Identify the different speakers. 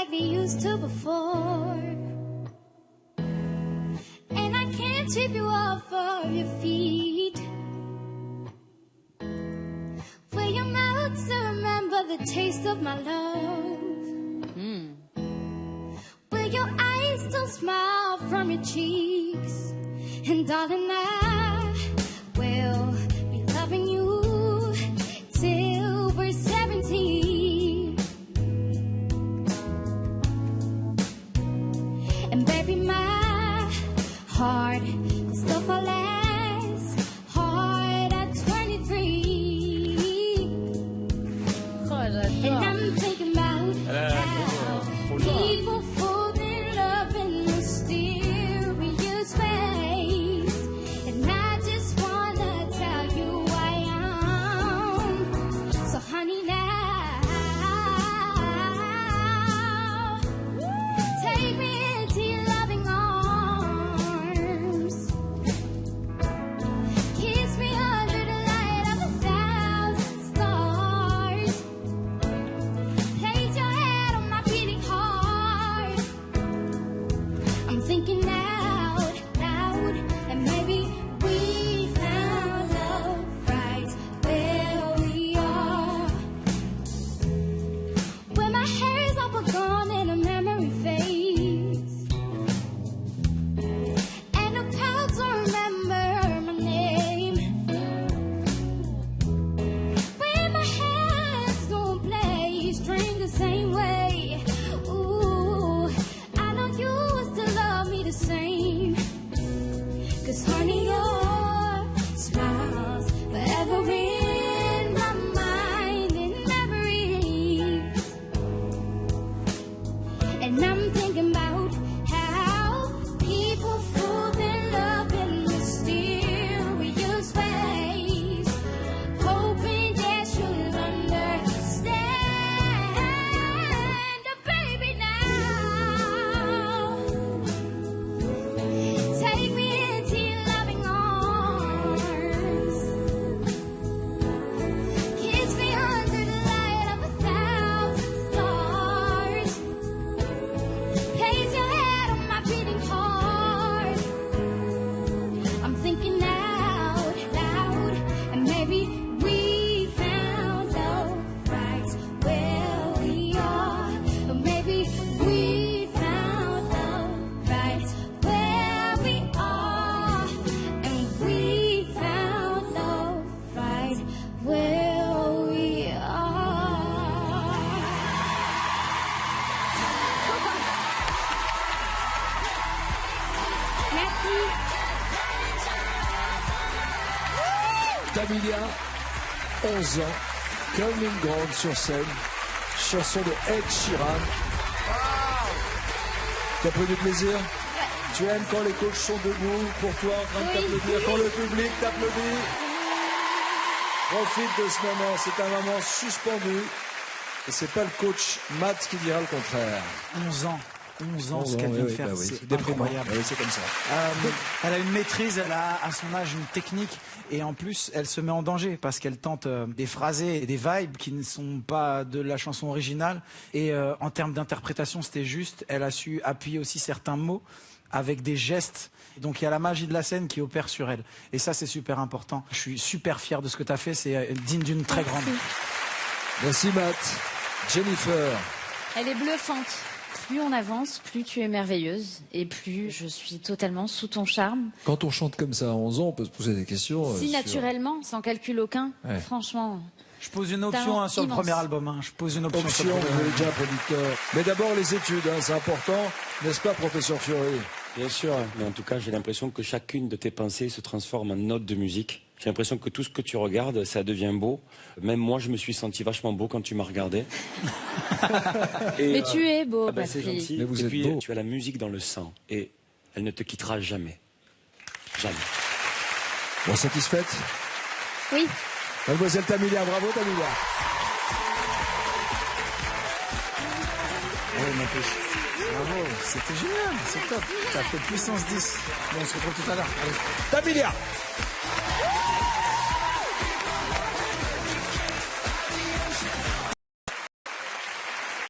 Speaker 1: like they used to before. And I can't sweep you off of your feet. Will your mouth still remember the taste of my love? Will your eyes still smile from your cheeks? And darling, I will be loving you till we're 17. And baby, my heart will still fall as hard at 23. And I'm thinking about how people fall in love in mysterious ways. And I just wanna tell you I am. So honey, now take me into your loving arms. Kiss me under the light of 1,000 stars. Place your head on my beating heart. I'm thinking out loud, and maybe we found love right where we are. When my hair's all but gone and a memory fades, and the crowds don't remember my name. When my hands don't play string the same way. Ooh, I know you will still love me the same. 'Cause honey, your smile's forever in my mind and memories. And I'm thinking about how people fall in love in mysterious ways, hoping that you'll understand. Oh, baby, now take me into your loving arms. Kiss me under the light of 1,000 stars. Place your head on my beating heart. I'm thinking out loud, and maybe we found love right where we are. Or maybe we found love right where we are. And we found love right where we are. Merci.
Speaker 2: Tamilia, 11 ans, comme une grande sur scène. Chanson de Ed Sheeran. Tu as pris du plaisir? Tu aimes quand les coachs sont debout pour toi en train de t'applaudir, quand le public t'applaudit? Profite de ce moment, c'est un moment suspendu. Et c'est pas le coach Matt qui dira le contraire.
Speaker 3: 11 ans, ce qu'elle vient de faire, c'est incroyable.
Speaker 2: Oui, c'est comme ça.
Speaker 3: Elle a une maîtrise, elle a à son âge une technique, et en plus elle se met en danger parce qu'elle tente des phrasés et des vibes qui ne sont pas de la chanson originale, et en termes d'interprétation c'était juste. Elle a su appuyer aussi certains mots avec des gestes, donc il y a la magie de la scène qui opère sur elle, et ça c'est super important. Je suis super fier de ce que tu as fait, c'est digne d'une très grande.
Speaker 2: Merci Matt. Jennifer.
Speaker 4: Elle est bluffante. Plus on avance, plus tu es merveilleuse et plus je suis totalement sous ton charme.
Speaker 2: Quand on chante comme ça à 11 ans, on peut se poser des questions.
Speaker 4: Si naturellement, sans calcul aucun,
Speaker 2: Ouais.
Speaker 4: franchement.
Speaker 3: Je pose une option sur le
Speaker 4: immense.
Speaker 3: premier album. Je pose une option.
Speaker 2: Option,
Speaker 3: sur le
Speaker 2: vous
Speaker 3: premier
Speaker 2: avez
Speaker 3: album.
Speaker 2: déjà un producteur. Mais d'abord les études, c'est important, n'est-ce pas, professeur Fiori?
Speaker 5: Bien sûr, mais en tout cas, j'ai l'impression que chacune de tes pensées se transforme en note de musique. J'ai l'impression que tout ce que tu regardes, ça devient beau. Même moi, je me suis senti vachement beau quand tu m'as regardé.
Speaker 4: Mais tu es beau,
Speaker 5: c'est
Speaker 4: Patrick.
Speaker 5: gentil.
Speaker 2: Mais vous
Speaker 5: et
Speaker 2: êtes
Speaker 5: puis,
Speaker 2: beau.
Speaker 5: tu as la musique dans le sang et elle ne te quittera jamais. Jamais.
Speaker 2: Bon, satisfaite?
Speaker 4: Oui.
Speaker 2: Mademoiselle Tamilia, bravo Tamilia.
Speaker 3: Oui, ma pouche. Bravo, c'était génial, c'est top. T'as fait puissance 10. Bon, on se retrouve tout à l'heure. Allez.
Speaker 2: Tamilia.